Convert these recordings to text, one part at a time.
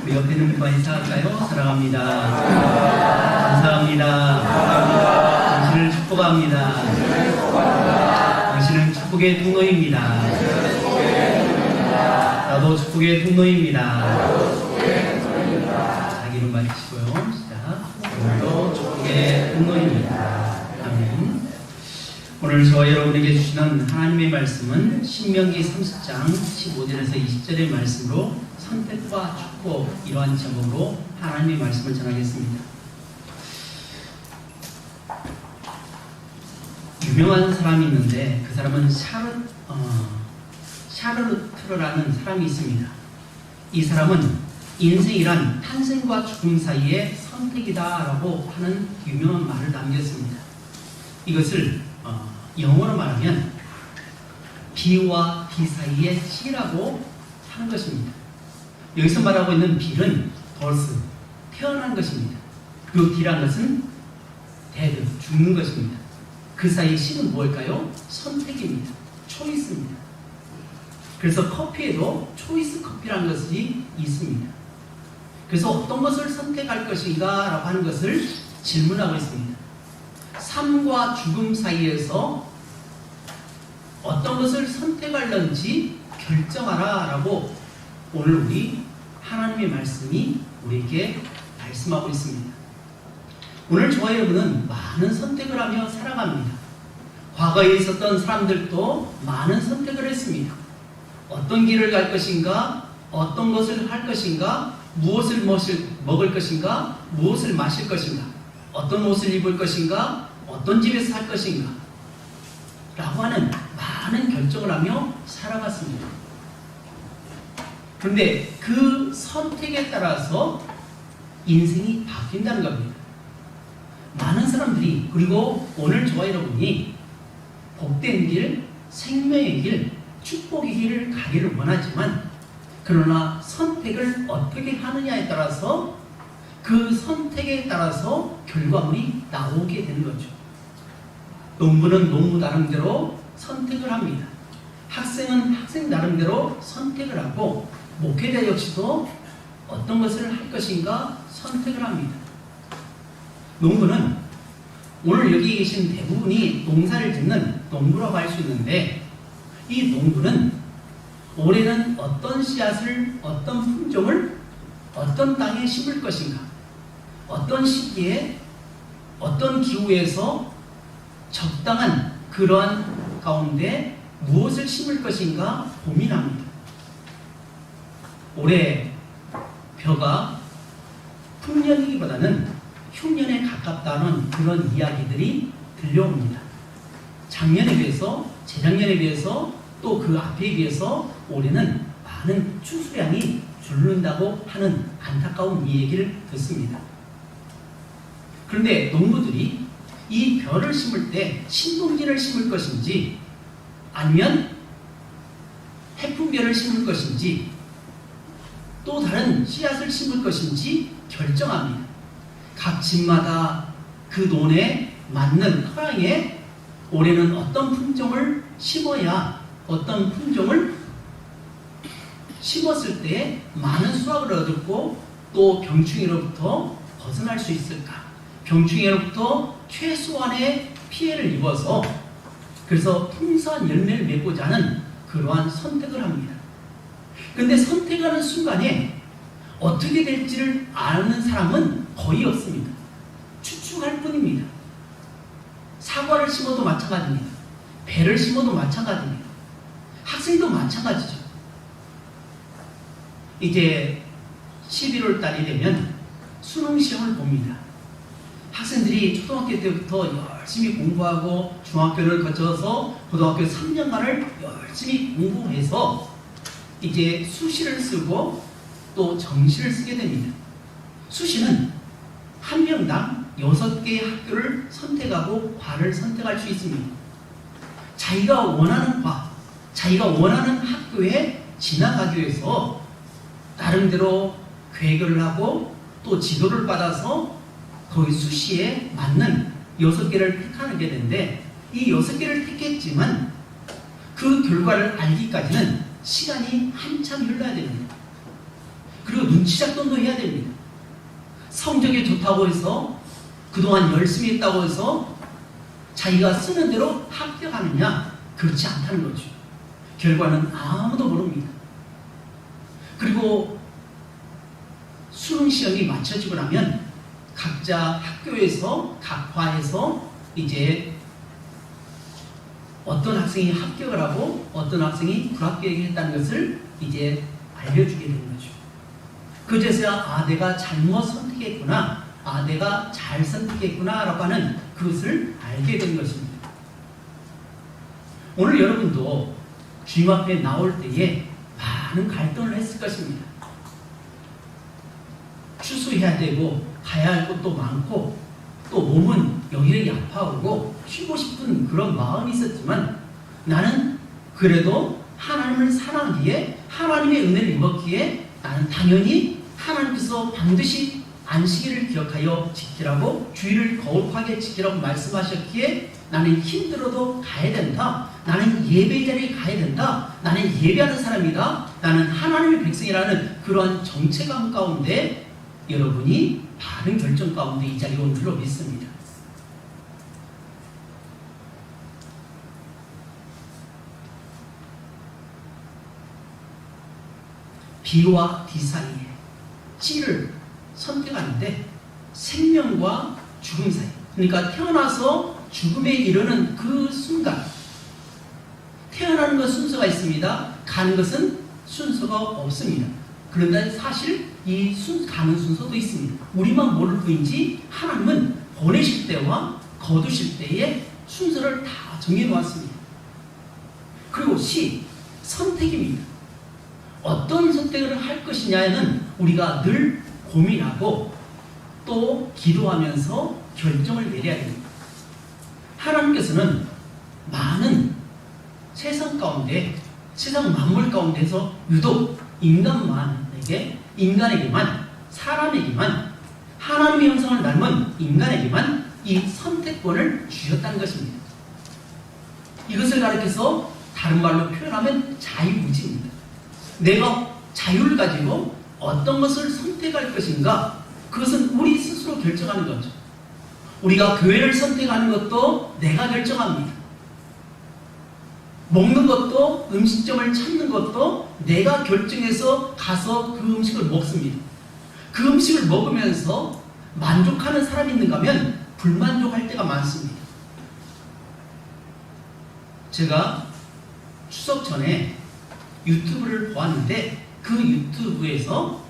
우리 옆에 있는 분과 인사할까요? 사랑합니다. 감사합니다. 당신을 축복합니다. 당신은 축복의 통로입니다. 나도 축복의 통로입니다. 자기 이름 밝히시고요. 시작. 오늘도 축복의 통로입니다. 아멘. 오늘 저와 여러분에게 주시는 하나님의 말씀은 신명기 30장 15절에서 20절의 말씀으로 선택과 축복, 이러한 제목으로 하나님의 말씀을 전하겠습니다. 유명한 사람이 있는데 그 사람은 샤르르트라는 사람이 있습니다. 이 사람은 인생이란 탄생과 죽음 사이의 선택이다 라고 하는 유명한 말을 남겼습니다. 이것을 영어로 말하면 B와 D 사이의 C라고 하는 것입니다. 여기서 말하고 있는 B는 birth, 태어난 것입니다. 그리고 D라는 것은 dead, 죽는 것입니다. 그 사이 C는 뭘까요? 선택입니다. 초이스입니다. 그래서 커피에도 초이스 커피라는 것이 있습니다. 그래서 어떤 것을 선택할 것인가 라고 하는 것을 질문하고 있습니다. 삶과 죽음 사이에서 어떤 것을 선택할는지 결정하라 라고 오늘 우리 하나님의 말씀이 우리에게 말씀하고 있습니다. 오늘 저와 여러분은 많은 선택을 하며 살아갑니다. 과거에 있었던 사람들도 많은 선택을 했습니다. 어떤 길을 갈 것인가, 어떤 것을 할 것인가, 무엇을 먹을 것인가, 무엇을 마실 것인가, 어떤 옷을 입을 것인가, 어떤 집에서 살 것인가 라고 하는 많은 결정을 하며 살아갔습니다. 그런데 그 선택에 따라서 인생이 바뀐다는 겁니다. 많은 사람들이, 그리고 오늘 저와 여러분이 복된 길, 생명의 길, 축복의 길을 가기를 원하지만 그러나 선택을 어떻게 하느냐에 따라서 그 선택에 따라서 결과물이 나오게 되는 거죠. 농부는 농부 나름대로 선택을 합니다. 학생은 학생 나름대로 선택을 하고 목회자 역시도 어떤 것을 할 것인가 선택을 합니다. 농부는 오늘 여기 계신 대부분이 농사를 짓는 농부라고 할 수 있는데 이 농부는 올해는 어떤 씨앗을, 어떤 품종을 어떤 땅에 심을 것인가, 어떤 시기에 어떤 기후에서 적당한 그러한 가운데 무엇을 심을 것인가 고민합니다. 올해 벼가 풍년이기보다는 흉년에 가깝다는 그런 이야기들이 들려옵니다. 작년에 비해서, 재작년에 비해서, 또 그 앞에 비해서 올해는 많은 추수량이 줄는다고 하는 안타까운 이 얘기를 듣습니다. 그런데 농부들이 이 벼를 심을 때 신동진을 심을 것인지 아니면 해풍벼를 심을 것인지 또 다른 씨앗을 심을 것인지 결정합니다. 각 집마다 그 논에 맞는 토양에 올해는 어떤 품종을 심어야 어떤 품종을 심었을 때 많은 수확을 얻고 또 병충해로부터 벗어날 수 있을까? 병충해로부터 최소한의 피해를 입어서 그래서 풍성한 열매를 맺고자 하는 그러한 선택을 합니다. 그런데 선택하는 순간에 어떻게 될지를 아는 사람은 거의 없습니다. 추측할 뿐입니다. 사과를 심어도 마찬가지입니다. 배를 심어도 마찬가지입니다. 학생도 마찬가지죠. 이제 11월 달이 되면 수능 시험을 봅니다. 학생들이 초등학교 때부터 열심히 공부하고 중학교를 거쳐서 고등학교 3년간을 열심히 공부해서 이제 수시를 쓰고 또 정시를 쓰게 됩니다. 수시는 한 명당 6개의 학교를 선택하고 과를 선택할 수 있습니다. 자기가 원하는 과, 자기가 원하는 학교에 진학하기 위해서 나름대로 계획을 하고 또 지도를 받아서 거기 수시에 맞는 6개를 택하게 되는데 이 6개를 택했지만 그 결과를 알기까지는 시간이 한참 흘러야 됩니다. 그리고 눈치작전도 해야 됩니다. 성적이 좋다고 해서 그동안 열심히 했다고 해서 자기가 쓰는 대로 합격하느냐? 그렇지 않다는 거죠. 결과는 아무도 모릅니다. 그리고 수능 시험이 마쳐지고 나면 각자 학교에서 각 과에서 이제 어떤 학생이 합격을 하고 어떤 학생이 불합격했다는 것을 이제 알려주게 되는 거죠. 그제서야 내가 잘못 선택했구나, 내가 잘 선택했구나 라고 하는 그것을 알게 된 것입니다. 오늘 여러분도 주님 앞에 나올 때에 많은 갈등을 했을 것입니다. 추수해야 되고 가야 할 곳도 많고 또 몸은 여기저기 아파오고 쉬고 싶은 그런 마음이 있었지만 나는 그래도 하나님을 사랑하기에 하나님의 은혜를 입었기에 나는 당연히 하나님께서 반드시 안식일을 기억하여 지키라고 주일을 거룩하게 지키라고 말씀하셨기에 나는 힘들어도 가야 된다. 나는 예배 자리에 가야 된다. 나는 예배하는 사람이다. 나는 하나님의 백성이라는 그러한 정체감 가운데 여러분이 바른 결정 가운데 이 자리에 온 줄로 믿습니다. B와 D 사이에 C를 선택하는데 생명과 죽음 사이, 그러니까 태어나서 죽음에 이르는 그 순간, 태어나는 것 순서가 있습니다. 가는 것은 순서가 없습니다. 그런데 사실 이 가는 순서도 있습니다. 우리만 모를 뿐이지 하나님은 보내실 때와 거두실 때의 순서를 다 정해 놓았습니다. 그리고 C, 선택입니다. 어떤 선택을 할 것이냐는 우리가 늘 고민하고 또 기도하면서 결정을 내려야 됩니다. 하나님께서는 많은 세상 가운데, 세상 만물 가운데서 유독 인간에게만, 사람에게만, 하나님의 형상을 닮은 인간에게만 이 선택권을 주셨다는 것입니다. 이것을 가리켜서 다른 말로 표현하면 자유의지입니다. 내가 자유를 가지고 어떤 것을 선택할 것인가, 그것은 우리 스스로 결정하는 거죠. 우리가 교회를 선택하는 것도 내가 결정합니다. 먹는 것도, 음식점을 찾는 것도 내가 결정해서 가서 그 음식을 먹습니다. 그 음식을 먹으면서 만족하는 사람이 있는가 하면 불만족할 때가 많습니다. 제가 추석 전에 유튜브를 보았는데 그 유튜브에서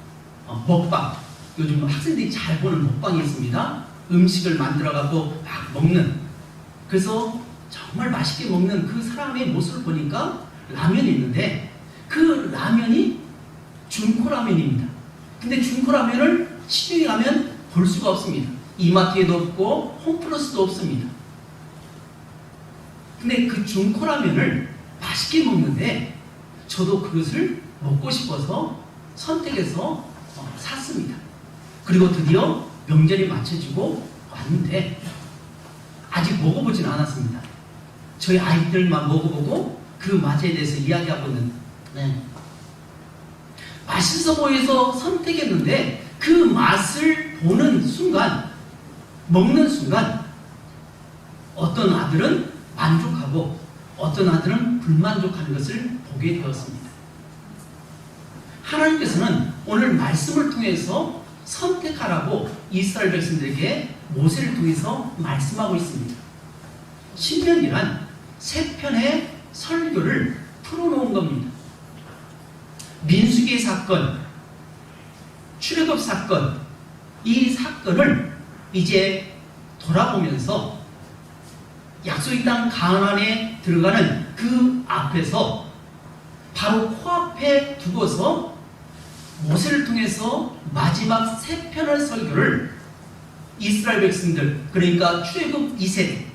먹방, 요즘 학생들이 잘 보는 먹방이 있습니다. 음식을 만들어가고 막 먹는, 그래서 정말 맛있게 먹는 그 사람의 모습을 보니까 라면이 있는데 그 라면이 중코라면입니다. 근데 중코라면을 시중에 가면 볼 수가 없습니다. 이마트에도 없고 홈플러스도 없습니다. 근데 그 중코라면을 맛있게 먹는데 저도 그것을 먹고 싶어서 선택해서 샀습니다. 그리고 드디어 명절이 맞춰지고 왔는데 아직 먹어보진 않았습니다. 저희 아이들만 먹어보고 그 맛에 대해서 이야기하고는 맛있어 보여서 선택했는데 그 맛을 보는 순간, 먹는 순간 어떤 아들은 만족하고 어떤 아들은 불만족하는 것을 보게 되었습니다. 하나님께서는 오늘 말씀을 통해서 선택하라고 이스라엘 백성들에게 모세를 통해서 말씀하고 있습니다. 신명기란 세 편의 설교를 풀어놓은 겁니다. 민수기의 사건, 출애굽 사건, 이 사건을 이제 돌아보면서 약속의 땅 가나안에 들어가는 그 앞에서 바로 코앞에 두고서 모세를 통해서 마지막 세 편의 설교를 이스라엘 백성들, 그러니까 출애굽 2세대,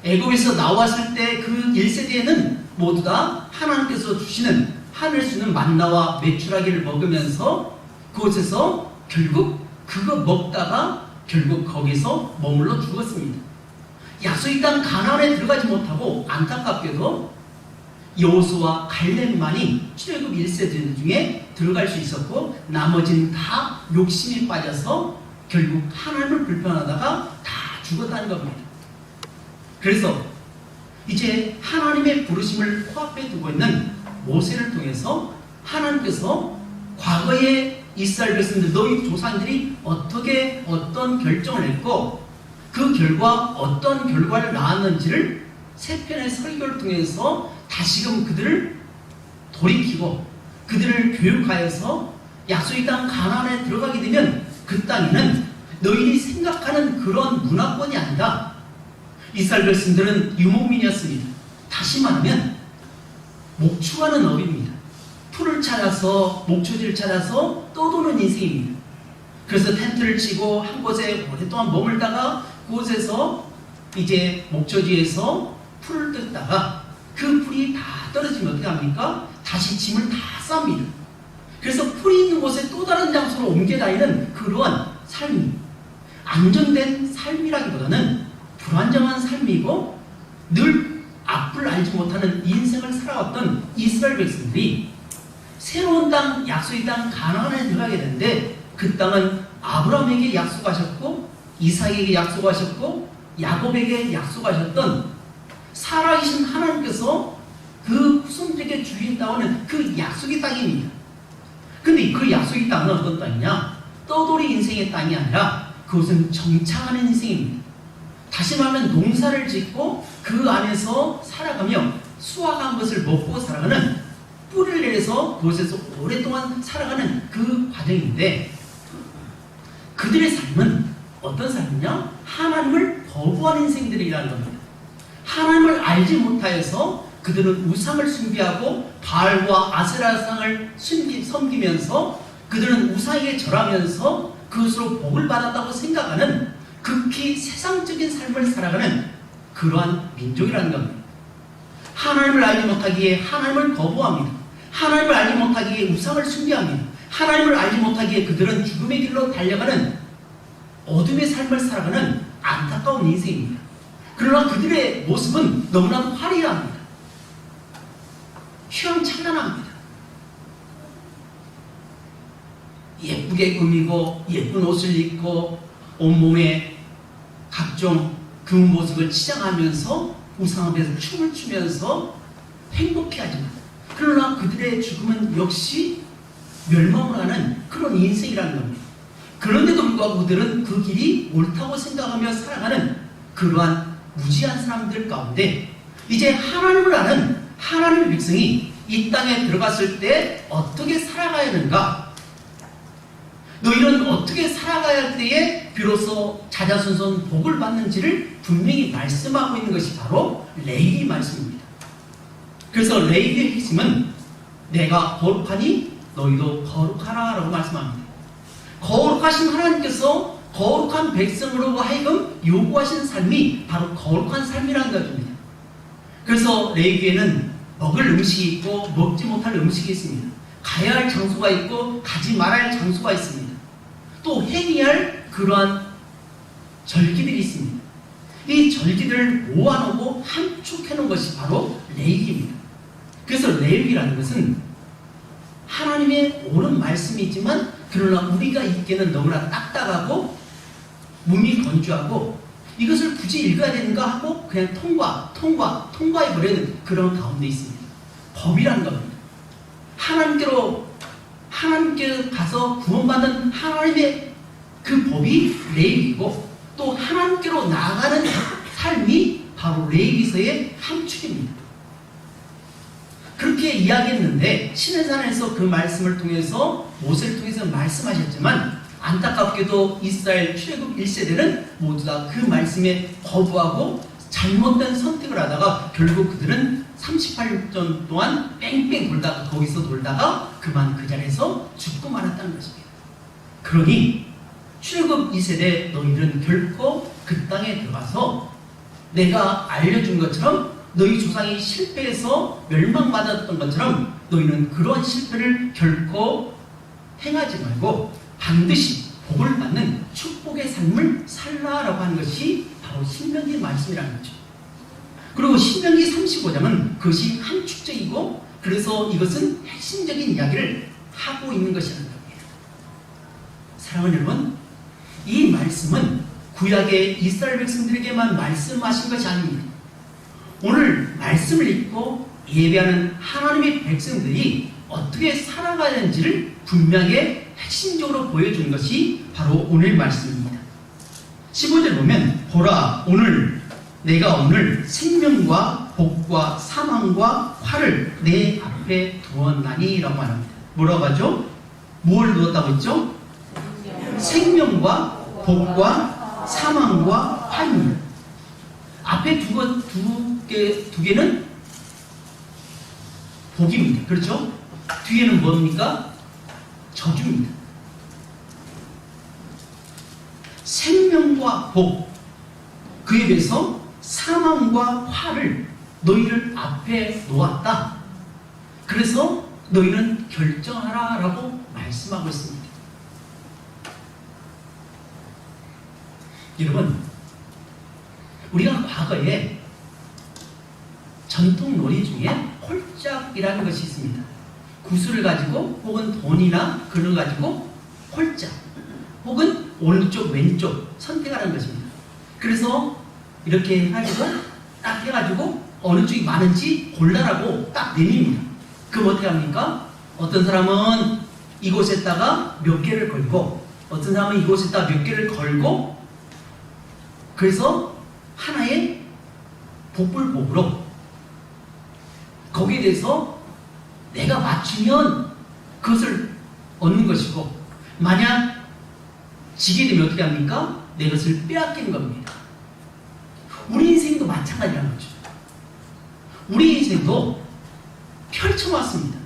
애굽에서 나왔을 때 그 1세대에는 모두 다 하나님께서 주시는 하늘 주는 만나와 메추라기를 먹으면서 그곳에서 결국 그거 먹다가 결국 거기서 머물러 죽었습니다. 약속의 땅 가나안에 들어가지 못하고 안타깝게도 여호수아 갈렙만이 출애굽 1세대 중에 들어갈 수 있었고 나머지는 다 욕심에 빠져서 결국 하나님을 불편하다가 다 죽었다는 겁니다. 그래서 이제 하나님의 부르심을 코앞에 두고 있는 모세를 통해서 하나님께서 과거에 이스라엘 백성들 너희 조상들이 어떻게 어떤 결정을 했고 그 결과 어떤 결과를 낳았는지를 세 편의 설교를 통해서 다시금 그들을 돌이키고 그들을 교육하여서 약속의 땅 가나안에 들어가게 되면 그 땅에는 너희들이 생각하는 그런 문화권이 아니라 이스라엘 백성들은 유목민이었습니다. 다시 말하면 목축하는 업입니다. 풀을 찾아서 목초지를 찾아서 떠도는 인생입니다. 그래서 텐트를 치고 한 곳에 오랫동안 머물다가 그곳에서 이제 목초지에서 풀을 뜯다가 그 풀이 다 떨어지면 어떻게 합니까? 다시 짐을 다 쌉니다. 그래서 풀이 있는 곳에 또 다른 장소로 옮겨 다니는 그러한 삶이 안정된 삶이라기보다는 불안정한 삶이고 늘 앞을 알지 못하는 인생을 살아왔던 이스라엘 백성들이 새로운 땅, 약속의 땅 가나안에 들어가게 되는데 그 땅은 아브라함에게 약속하셨고 이삭에게 약속하셨고 야곱에게 약속하셨던 살아계신 하나님께서 그 후손들에게 주겠다는 그 약속의 땅입니다. 근데 그 약속의 땅은 어떤 땅이냐? 떠돌이 인생의 땅이 아니라 그것은 정착하는 인생입니다. 다시 말하면 농사를 짓고 그 안에서 살아가며 수확한 것을 먹고 살아가는 뿌리를 내려서 그곳에서 오랫동안 살아가는 그 과정인데 그들의 삶은 어떤 삶이냐? 하나님을 거부하는 인생들이라는 겁니다. 하나님을 알지 못하여서 그들은 우상을 숭배하고 바알과 아세라상을 섬기면서 그들은 우상에게 절하면서 그것으로 복을 받았다고 생각하는 극히 세상적인 삶을 살아가는 그러한 민족이라는 겁니다. 하나님을 알지 못하기에 하나님을 거부합니다. 하나님을 알지 못하기에 우상을 숭배합니다. 하나님을 알지 못하기에 그들은 죽음의 길로 달려가는 어둠의 삶을 살아가는 안타까운 인생입니다. 그러나 그들의 모습은 너무나도 화려합니다. 휘황찬란합니다. 예쁘게 꾸미고 예쁜 옷을 입고 온몸에 각종 그 모습을 치장하면서 우상 앞에서 춤을 추면서 행복해하지만 그러나 그들의 죽음은 역시 멸망을 하는 그런 인생이라는 겁니다. 그런데도 불구하고 그들은 그 길이 옳다고 생각하며 살아가는 그러한 무지한 사람들 가운데 이제 하나님을 아는 하나님의 백성이 이 땅에 들어갔을 때 어떻게 살아가야 하는가? 너희는 어떻게 살아가야 할 때에 비로소 자자손손 복을 받는지를 분명히 말씀하고 있는 것이 바로 레위기 말씀입니다. 그래서 레위기의 핵심은 내가 거룩하니 너희도 거룩하라 라고 말씀합니다. 거룩하신 하나님께서 거룩한 백성으로 하여금 요구하시는 삶이 바로 거룩한 삶이라는 것입니다. 그래서 레위기에는 먹을 음식이 있고 먹지 못할 음식이 있습니다. 가야 할 장소가 있고 가지 말아야 할 장소가 있습니다. 또 행해야 할 그러한 절기들이 있습니다. 이 절기들을 모아놓고 함축해놓은 것이 바로 레위기입니다. 그래서 레위기라는 것은 하나님의 옳은 말씀이지만 그러나 우리가 읽기에는 너무나 딱딱하고 몸이 건조하고 이것을 굳이 읽어야 되는가 하고 그냥 통과해버리는 그런 가운데 있습니다. 법이라는 겁니다. 하나님께 가서 구원받는 하나님의 그 법이 레위기고 또 하나님께로 나아가는 삶이 바로 레위기서의 함축입니다. 그렇게 이야기했는데 시내산에서 그 말씀을 통해서 모세를 통해서 말씀하셨지만 안타깝게도 이스라엘 출애굽 1세대는 모두 다 그 말씀에 거부하고 잘못된 선택을 하다가 결국 그들은 38년 동안 뺑뺑 돌다가 거기서 돌다가 그만 그 자리에서 죽고 말았다는 것입니다. 그러니 출애굽 2세대 너희들은 결코 그 땅에 들어가서 내가 알려준 것처럼 너희 조상이 실패해서 멸망받았던 것처럼 너희는 그런 실패를 결코 행하지 말고 반드시 복을 받는 축복의 삶을 살라라고 하는 것이 바로 신명기의 말씀이라는 거죠. 그리고 신명기 35장은 그것이 함축적이고 그래서 이것은 핵심적인 이야기를 하고 있는 것이라는 겁니다. 사랑하는 여러분, 이 말씀은 구약의 이스라엘 백성들에게만 말씀하신 것이 아닙니다. 오늘 말씀을 읽고 예배하는 하나님의 백성들이 어떻게 살아가야 하는지를 분명하게 핵심적으로 보여준 것이 바로 오늘 말씀입니다. 15절 보면 보라 내가 오늘 생명과 복과 사망과 화를 내 앞에 두었나니 라고 말합니다. 뭐라고 하죠? 무엇을 두었다고 했죠? 생명과 복과 사망과 화입니다. 앞에 두 개는 복입니다. 그렇죠? 뒤에는 뭡니까? 저주입니다. 생명과 복, 그에 비해서 사망과 화를 너희를 앞에 놓았다. 그래서 너희는 결정하라 라고 말씀하고 있습니다. 여러분, 우리가 과거에 전통 놀이 중에 홀짝이라는 것이 있습니다. 구슬을 가지고 혹은 돈이나 글을 가지고 홀짝 혹은 오른쪽 왼쪽 선택하는 것입니다. 그래서 이렇게 해가지고 딱 해가지고 어느 쪽이 많은지 골라라고 딱 내밉니다. 그럼 어떻게 합니까? 어떤 사람은 이곳에다가 몇 개를 걸고 어떤 사람은 이곳에다가 몇 개를 걸고 그래서 하나의 복불복으로 거기에 대해서 내가 맞추면 그것을 얻는 것이고 만약 지게 되면 어떻게 합니까? 내 것을 빼앗기는 겁니다. 우리 인생도 마찬가지라는 거죠. 우리 인생도 펼쳐왔습니다.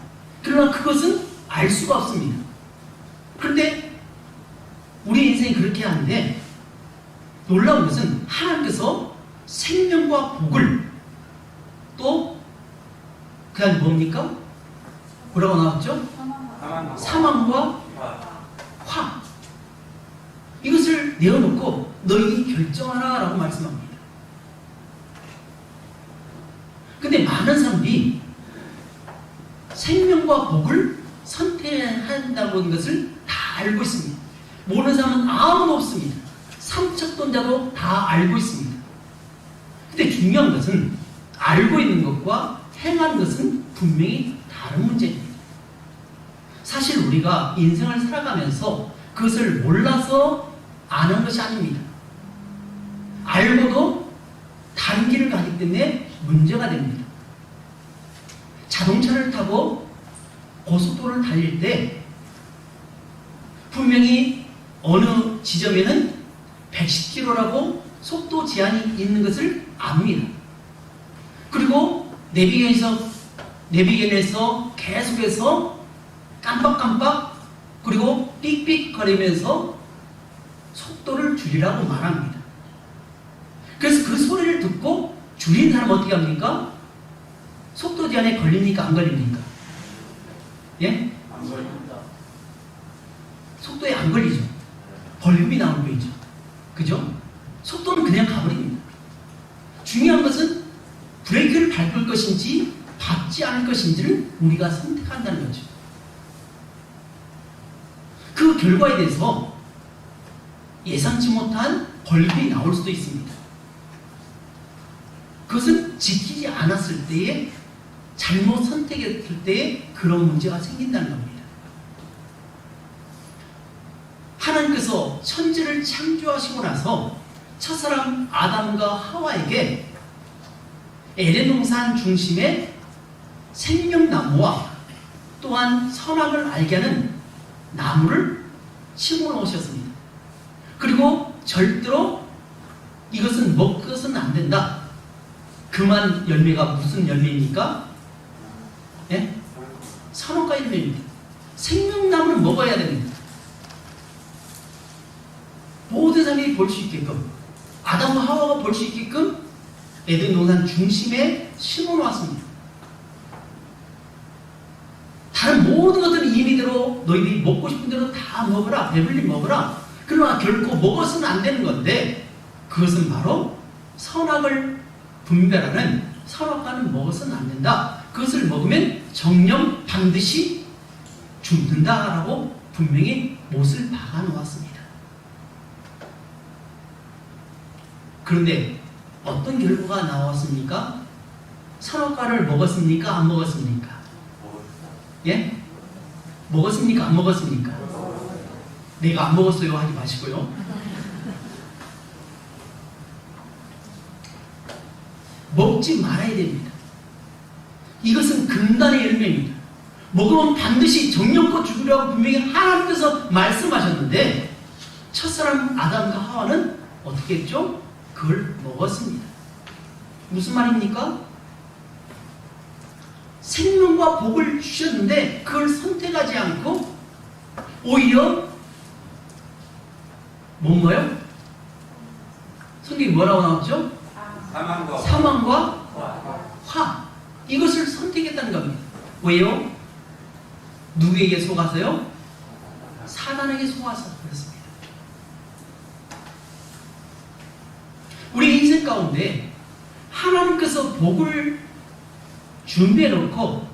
그러나 그것은 알 수가 없습니다. 그런데 우리 인생이 그렇게 하는데 놀라운 것은 하나님께서 생명과 복을 또 그다음 뭡니까? 뭐라고 나왔죠? 사망과 화. 이것을 내어놓고 너희는 결정하라 라고 말씀합니다. 근데 많은 사람들이 생명과 복을 선택한다고 하는 것을 다 알고 있습니다. 모르는 사람은 아무도 없습니다. 삼척돈자도 다 알고 있습니다. 근데 중요한 것은 알고 있는 것과 행하는 것은 분명히 다른 문제입니다. 사실 우리가 인생을 살아가면서 그것을 몰라서 아는 것이 아닙니다. 알고도 다른 길을 가기 때문에 문제가 됩니다. 자동차를 타고 고속도로를 달릴 때 분명히 어느 지점에는 110km라고 속도 제한이 있는 것을 압니다. 그리고 내비게이션에서 계속해서 깜빡깜빡 그리고 삑삑거리면서 속도를 줄이라고 말합니다. 그래서 그 소리를 듣고 줄인 사람 어떻게 합니까? 속도 제한에 걸립니까? 안 걸립니까? 예? 안 걸립니다. 속도에 안 걸리죠. 벌금이 나올 거죠. 그죠? 속도는 그냥 가버립니다. 중요한 것은 브레이크를 밟을 것인지 밟지 않을 것인지를 우리가 선택한다는 거죠. 그 결과에 대해서 예상치 못한 벌금이 나올 수도 있습니다. 그것은 지키지 않았을 때에 잘못 선택했을 때에 그런 문제가 생긴다는 겁니다. 하나님께서 천지를 창조하시고 나서 첫사람 아담과 하와에게 에덴 동산 중심에 생명나무와 또한 선악을 알게 하는 나무를 심어 놓으셨습니다. 그리고 절대로 이것은 먹어서는 안 된다. 그만 열매가 무슨 열매입니까? 예? 선악과 열매입니다. 생명나무는 먹어야 됩니다. 모든 사람이 볼 수 있게끔 아담과 하와가 볼 수 있게끔 에덴 동산 중심에 심어 놓았습니다. 다른 모든 것들은 임의대로 너희들이 먹고 싶은 대로 다 먹어라. 배불리 먹어라. 그러나 결코 먹어서는 안 되는 건데 그것은 바로 선악을 분별하는 선악과는 먹어서는 안 된다. 그것을 먹으면 정령 반드시 죽는다라고 분명히 못을 박아 놓았습니다. 그런데 어떤 결과가 나왔습니까? 선악과를 먹었습니까? 안 먹었습니까? 예? 먹었습니까? 안 먹었습니까? 내가 안 먹었어요 하지 마시고요. 먹지 말아야 됩니다. 이것은 금단의 열매입니다. 먹으면 반드시 정령껏 죽으려고 분명히 하나님께서 말씀하셨는데 첫사람 아담과 하와는 어떻게 했죠? 그걸 먹었습니다. 무슨 말입니까? 생명과 복을 주셨는데 그걸 선택하지 않고 오히려 뭔가요? 성경이 뭐라고 나왔죠? 사망과 화. 이것을 선택했다는 겁니다. 왜요? 누구에게 속아서요? 사단에게 속아서 그렇습니다. 우리 인생 가운데 하나님께서 복을 준비해 놓고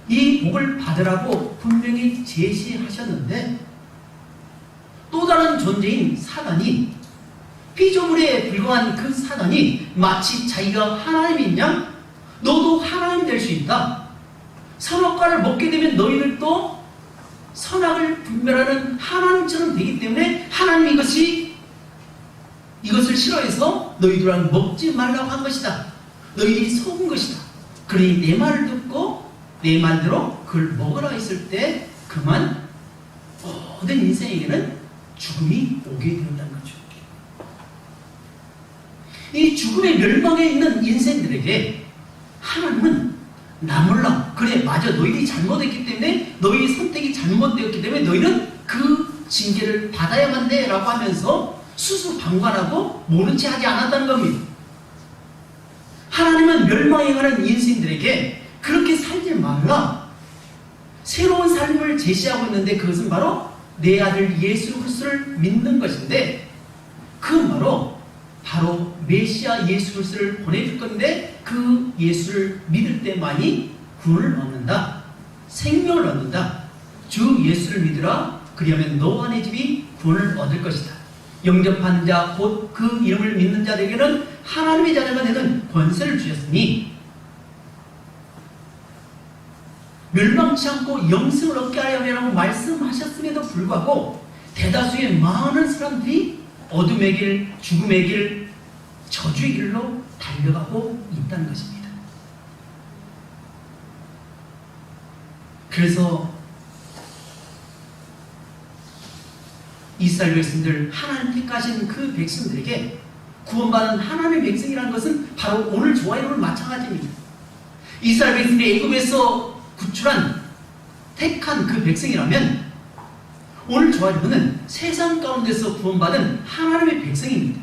이 복을 받으라고 분명히 제시하셨는데 또 다른 존재인 사단이 피조물에 불과한 그 사단이 마치 자기가 하나님인 양 너도 하나님 될 수 있다. 선악과를 먹게 되면 너희들도 선악을 분별하는 하나님처럼 되기 때문에 하나님이 이것을 싫어해서 너희들은 먹지 말라고 한 것이다. 너희들이 속은 것이다. 그러니 내 말을 듣고 내 말대로 그걸 먹으라 했을 때 그만 모든 인생에게는 죽음이 오게 되었다는 거죠. 이 죽음의 멸망에 있는 인생들에게 하나님은 나 몰라. 그래 맞아. 너희들이 잘못했기 때문에 너희 선택이 잘못되었기 때문에 너희는 그 징계를 받아야만 돼 라고 하면서 수수방관하고 모른 채 하지 않았다는 겁니다. 하나님은 멸망해 가는 인생들에게 그렇게 살지 말라. 새로운 삶을 제시하고 있는데 그것은 바로 내 아들 예수 그리스도를 믿는 것인데 그건 바로 메시아 예수 그리스도를 보내줄 건데 그 예수를 믿을 때만이 구원을 얻는다. 생명을 얻는다. 주 예수를 믿으라. 그리하면 너와 내 집이 구원을 얻을 것이다. 영접하는 자 곧 그 이름을 믿는 자들에게는 하나님의 자녀가 되는 권세를 주셨으니 멸망치 않고 영생을 얻게 하려고 말씀하셨음에도 불구하고 대다수의 많은 사람들이 어둠의 길, 죽음의 길, 저주의 길로 달려가고 있다는 것입니다. 그래서 이스라엘 백성들, 하나님 택하신 그 백성들에게 구원받은 하나님의 백성이라는 것은 바로 오늘 저와 여러분 마찬가지입니다. 이스라엘 백성들이 애굽에서 구출한 택한 그 백성이라면 오늘 저와 여러분은 세상 가운데서 구원받은 하나님의 백성입니다.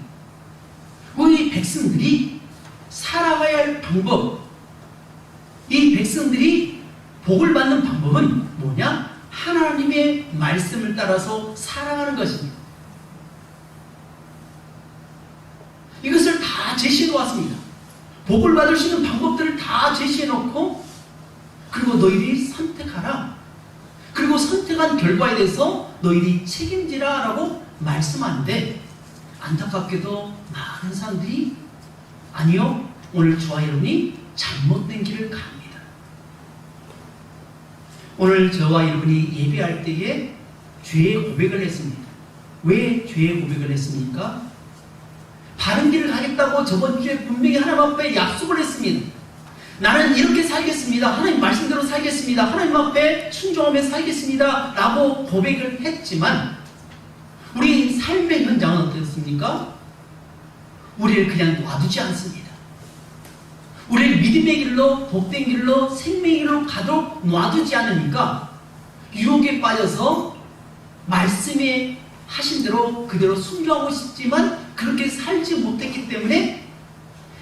우리 백성들이 살아가야 할 방법, 이 백성들이 복을 받는 방법은 뭐냐? 하나님의 말씀을 따라서 살아가는 것입니다. 이것을 다 제시해 놓았습니다. 복을 받을 수 있는 방법들을 다 제시해 놓고 그리고 너희들이 선택하라. 그리고 선택한 결과에 대해서 너희들이 책임지라 라고 말씀하는데 안타깝게도 많은 사람들이 아니요, 오늘 저와 여러분이 잘못된 길을 갑니다. 오늘 저와 여러분이 예배할 때에 죄의 고백을 했습니다. 왜 죄의 고백을 했습니까? 바른 길을 가겠다고 저번 주에 분명히 하나님 앞에 약속을 했습니다. 나는 이렇게 살겠습니다. 하나님 말씀대로 살겠습니다. 하나님 앞에 순종하며 살겠습니다. 라고 고백을 했지만 우리 삶의 현장은 어떻습니까? 우리를 그냥 놔두지 않습니다. 우리를 믿음의 길로, 복된 길로, 생명의 길로 가도록 놔두지 않으니까 유혹에 빠져서 말씀에 하신 대로 그대로 순종하고 싶지만 그렇게 살지 못했기 때문에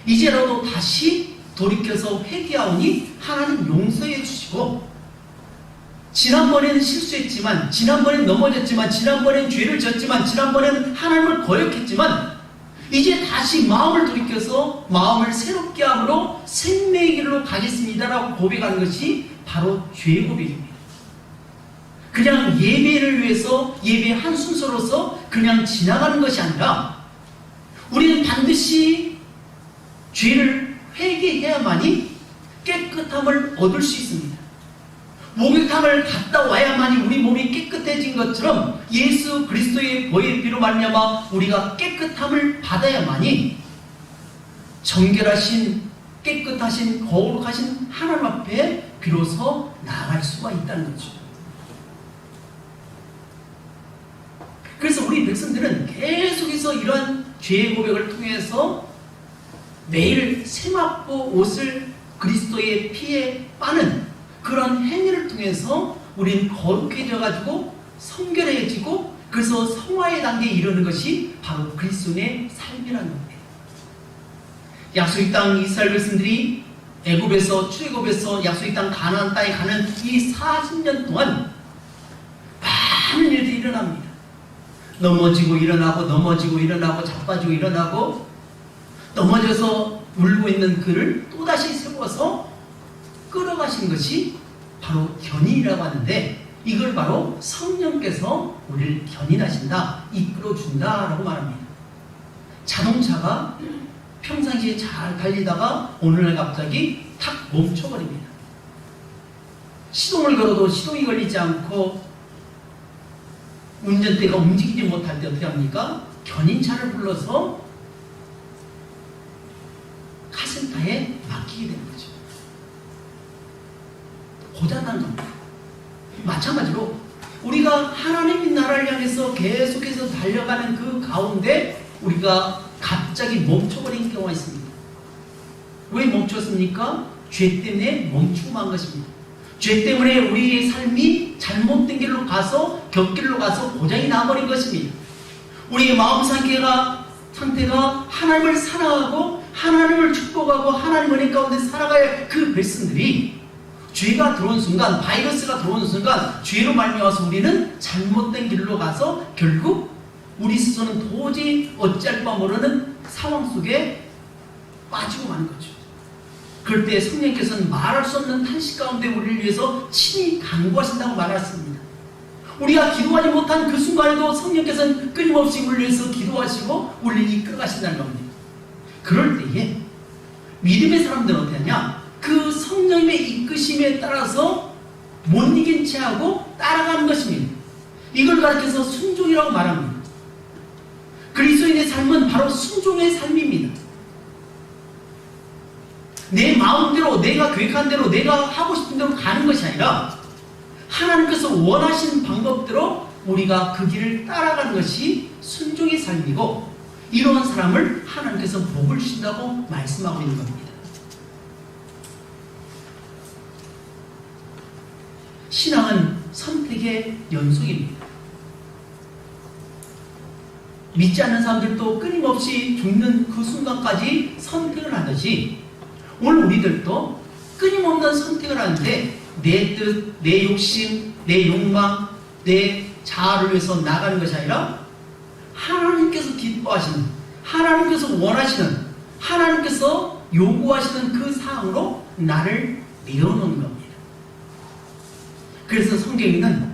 이제라도 다시 돌이켜서 회개하오니 하나님 용서해 주시고 지난번에는 실수했지만 지난번에는 넘어졌지만 지난번에는 죄를 졌지만 지난번에는 하나님을 거역했지만 이제 다시 마음을 돌이켜서 마음을 새롭게 함으로 생명의 길로 가겠습니다라고 고백하는 것이 바로 죄의 고백입니다. 그냥 예배를 위해서 예배 한 순서로서 그냥 지나가는 것이 아니라 우리는 반드시 죄를 회개해야만이 깨끗함을 얻을 수 있습니다. 목욕탕을 갔다 와야만이 우리 몸이 깨끗해진 것처럼 예수 그리스도의 보혈 피로 말미암아 우리가 깨끗함을 받아야만이 정결하신 깨끗하신 거룩하신 하나님 앞에 비로소 나아갈 수가 있다는 거죠. 그래서 우리 백성들은 계속해서 이러한 죄의 고백을 통해서 매일 세마포 옷을 그리스도의 피에 빠는 그런 행위를 통해서 우리는 거룩해져 가지고 성결해지고 그래서 성화의 단계에 이르는 것이 바로 그리스도의 삶이라는 거예요. 약속의 땅 이스라엘 백성들이 애굽에서 출애굽에서 약속의 땅 가나안 땅에 가는 이 40년 동안 많은 일들이 일어납니다. 넘어지고 일어나고 넘어지고 일어나고 자빠지고 일어나고 넘어져서 울고 있는 그를 또다시 세워서 끌어가신 것이 바로 견인이라고 하는데 이걸 바로 성령께서 우리를 견인하신다, 이끌어준다라고 말합니다. 자동차가 평상시에 잘 달리다가 어느날 갑자기 탁 멈춰버립니다. 시동을 걸어도 시동이 걸리지 않고 운전대가 움직이지 못할 때 어떻게 합니까? 견인차를 불러서 카센터에 맡기게 되는 거죠. 고장난 겁니다. 마찬가지로 우리가 하나님의 나라를 향해서 계속해서 달려가는 그 가운데 우리가 갑자기 멈춰버린 경우가 있습니다. 왜 멈췄습니까? 죄 때문에 멈추고 만 것입니다. 죄 때문에 우리의 삶이 잘못된 길로 가서 곁길로 가서 고장이 나버린 것입니다. 우리의 마음 상태가 하나님을 사랑하고 하나님을 축복하고 하나님 은혜 가운데 살아갈 그 백성들이 죄가 들어온 순간, 바이러스가 들어오는 순간 죄로 말미암아서 우리는 잘못된 길로 가서 결국 우리 스스로는 도저히 어찌할 바 모르는 상황 속에 빠지고 마는 거죠. 그럴 때 성령께서는 말할 수 없는 탄식 가운데 우리를 위해서 친히 간구하신다고 말했습니다. 우리가 기도하지 못한 그 순간에도 성령께서는 끊임없이 우리를 위해서 기도하시고 우리를 이끌어가신다는 겁니다. 그럴 때에 믿음의 사람들은 어떻게 하냐? 그 성령님의 이끄심에 따라서 못 이긴 채 하고 따라가는 것입니다. 이걸 가르쳐서 순종이라고 말합니다. 그리스도인의 삶은 바로 순종의 삶입니다. 내 마음대로 내가 계획한 대로 내가 하고 싶은 대로 가는 것이 아니라 하나님께서 원하시는 방법대로 우리가 그 길을 따라가는 것이 순종의 삶이고 이러한 사람을 하나님께서 복을 주신다고 말씀하고 있는 겁니다. 신앙은 선택의 연속입니다. 믿지 않는 사람들도 끊임없이 죽는 그 순간까지 선택을 하듯이 오늘 우리들도 끊임없는 선택을 하는데 내 뜻, 내 욕심, 내 욕망, 내 자아를 위해서 나가는 것이 아니라 하나님께서 기뻐하시는, 하나님께서 원하시는, 하나님께서 요구하시는 그 사항으로 나를 내어놓는 겁니다. 그래서 성경에는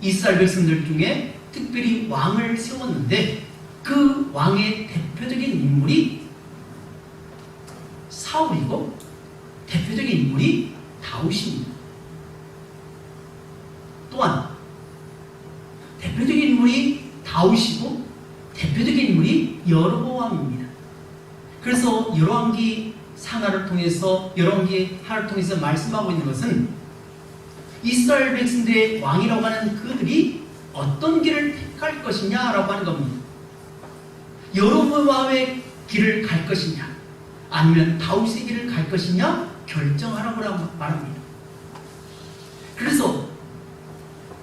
이스라엘 백성들 중에 특별히 왕을 세웠는데 그 왕의 대표적인 인물이 사울이고 대표적인 인물이 다윗입니다. 또한 대표적인 인물이 다윗이고 대표적인 인물이 여로보암입니다. 그래서 열왕기 상하를 통해서 열왕기 하를 통해서 말씀하고 있는 것은 이스라엘 백성들의 왕이라고 하는 그들이 어떤 길을 택할 것이냐라고 하는 겁니다. 여로보암의 길을 갈 것이냐 아니면 다윗의 길을 갈 것이냐 결정하라고 말합니다. 그래서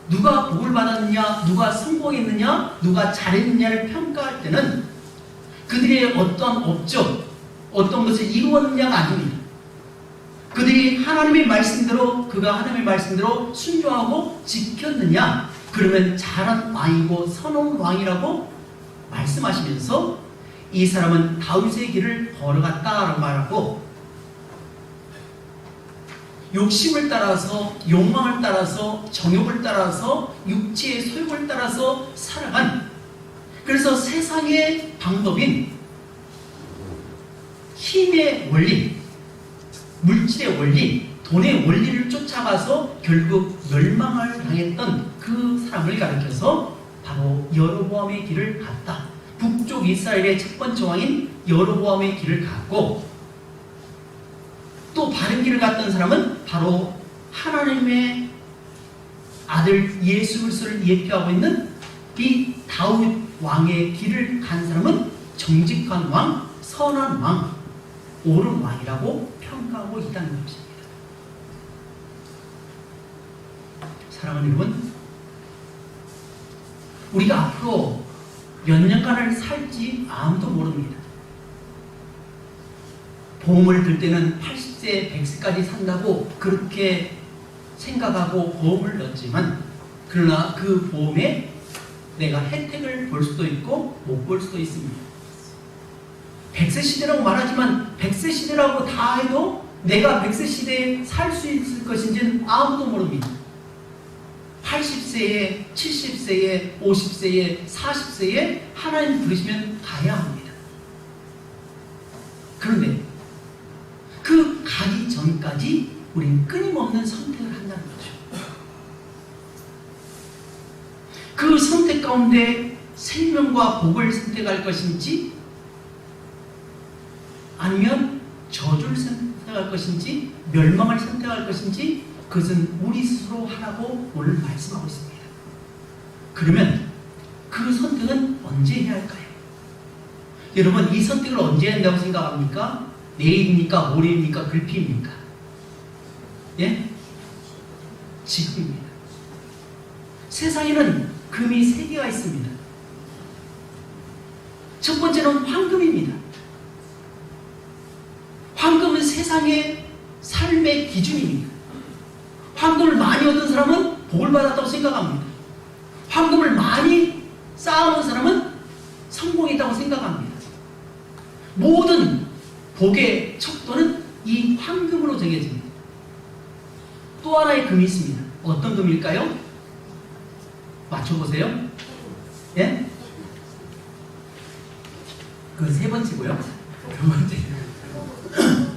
누가 복을 받았느냐, 누가 성공했느냐, 누가 잘했느냐를 평가할 때는 그들의 어떤 업적, 어떤 것을 이루었느냐가 아닙니다. 그들이 하나님의 말씀대로, 그가 하나님의 말씀대로 순종하고 지켰느냐, 그러면 잘한 왕이고 선한 왕이라고 말씀하시면서 이 사람은 다윗의 길을 걸어갔다라고 말하고 욕심을 따라서, 욕망을 따라서, 정욕을 따라서, 육체의 소욕을 따라서 살아간, 그래서 세상의 방법인 힘의 원리, 물질의 원리, 돈의 원리를 쫓아가서 결국 멸망을 당했던 그 사람을 가리켜서 바로 여로보암의 길을 갔다. 북쪽 이스라엘의 첫 번째 왕인 여로보암의 길을 갔고, 또 바른 길을 갔던 사람은 바로 하나님의 아들 예수 그리스도를 예표하고 있는 이 다윗 왕의 길을 간 사람은 정직한 왕, 선한 왕, 옳은 왕이라고 평가하고 있다는 것입니다. 사랑하는 여러분, 우리가 앞으로 몇 년간을 살지 아무도 모릅니다. 보험을 들 때는 80세, 100세까지 산다고 그렇게 생각하고 보험을 넣었지만, 그러나 그 보험에 내가 혜택을 볼 수도 있고 못 볼 수도 있습니다. 100세 시대라고 말하지만 100세 시대라고 다 해도 내가 100세 시대에 살 수 있을 것인지는 아무도 모릅니다. 80세에, 70세에, 50세에, 40세에 하나님 부르시면 가야 합니다. 그런데 그 가기 전까지 우리는 끊임없는 선택을 한다는 거죠. 그 선택 가운데 생명과 복을 선택할 것인지, 아니면 저주를 선택할 것인지, 멸망을 선택할 것인지, 그것은 우리 스스로 하라고 오늘 말씀하고 있습니다. 그러면 그 선택은 언제 해야 할까요? 여러분, 이 선택을 언제 한다고 생각합니까? 내일입니까? 모레입니까? 글피입니까? 예? 지금입니다. 세상에는 금이 3개가 있습니다. 첫 번째는 황금입니다. 황금은 세상의 삶의 기준입니다. 황금을 많이 얻은 사람은 복을 받았다고 생각합니다. 황금을 많이 쌓아놓은 사람은 성공했다고 생각합니다. 모든 복의 척도는 이 황금으로 정해집니다. 또 하나의 금이 있습니다. 어떤 금일까요? 맞춰보세요. 예? 그 세 번째고요. 두 번째.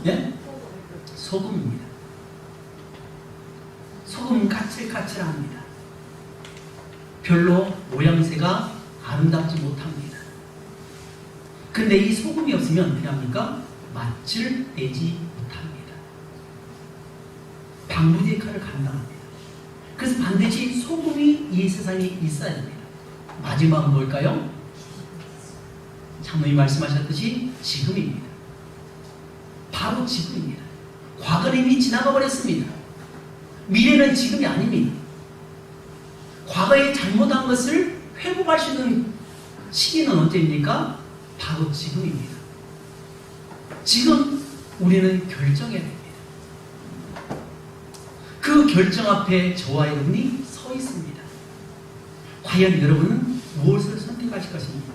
예? 소금입니다. 소금은 까칠까칠합니다. 별로 모양새가 아름답지 못합니다. 근데 이 소금이 없으면 어떻게 합니까? 맛을 내지 못합니다. 방부제 역할을 감당합니다. 그래서 반드시 소금이 이 세상에 있어야 됩니다. 마지막은 뭘까요? 장로님 말씀하셨듯이 지금입니다. 바로 지금입니다. 과거는 이미 지나가 버렸습니다. 미래는 지금이 아닙니다. 과거에 잘못한 것을 회복할 수 있는 시기는 언제입니까? 바로 지금입니다. 지금 우리는 결정해야 됩니다. 그 결정 앞에 저와 여러분이 서 있습니다. 과연 여러분은 무엇을 선택하실 것입니까?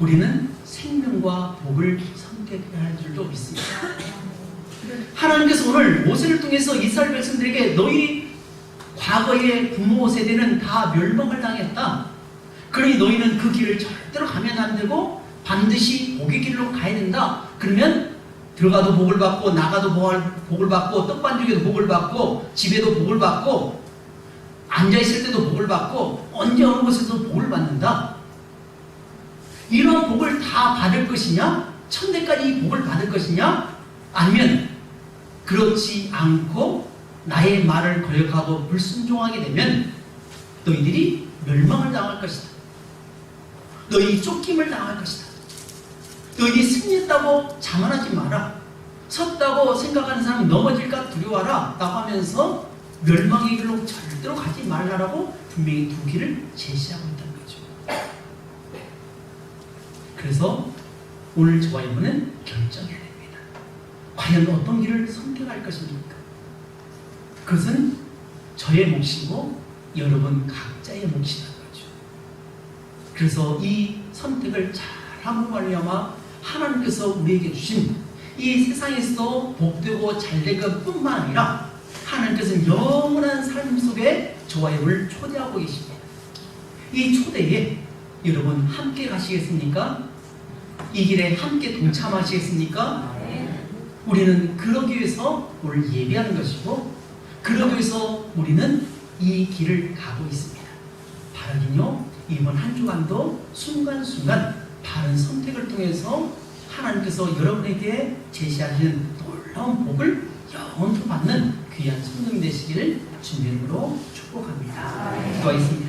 우리는 생명과 복을 선택해야 할 줄도 믿습니다. 하나님께서 오늘 모세를 통해서 이스라엘 백성들에게 너희 과거의 부모 세대는 다 멸망을 당했다. 그러니 너희는 그 길을 절대로 가면 안 되고 반드시 복의 길로 가야 된다. 그러면 들어가도 복을 받고 나가도 복을 받고 떡반죽에도 복을 받고 집에도 복을 받고 앉아있을 때도 복을 받고 언제 어느 곳에서 복을 받는다. 이런 복을 다 받을 것이냐? 천대까지 이 복을 받을 것이냐? 아니면 그렇지 않고 나의 말을 거역하고 불순종하게 되면 너희들이 멸망을 당할 것이다. 너희 쫓김을 당할 것이다. 너희들이 승리했다고 자만하지 마라. 섰다고 생각하는 사람이 넘어질까 두려워하라 라고 하면서 멸망의 길로 절대로 가지 말라라고 분명히 두 길을 제시하고 있다는 거죠. 그래서 오늘 저와 여러분은 결정해야 됩니다. 과연 어떤 길을 선택할 것입니까? 그것은 저의 몫이고 여러분 각자의 몫이라는 거죠. 그래서 이 선택을 잘함으로 말미암아 하나님께서 우리에게 주신 이 세상에서 복되고 잘될 것뿐만 아니라 하나님께서는 영원한 삶 속에 저와 여러분을 초대하고 계십니다. 이 초대에 여러분 함께 가시겠습니까? 이 길에 함께 동참하시겠습니까? 우리는 그러기 위해서 오늘 예배하는 것이고, 그러기 위해서 우리는 이 길을 가고 있습니다. 바라긴요, 이번 한 주간도 순간순간 바른 선택을 통해서 하나님께서 여러분에게 제시하시는 놀라운 복을 영원토 받는 귀한 성령 되시기를 주님으로 축복합니다. 기도하겠습니다.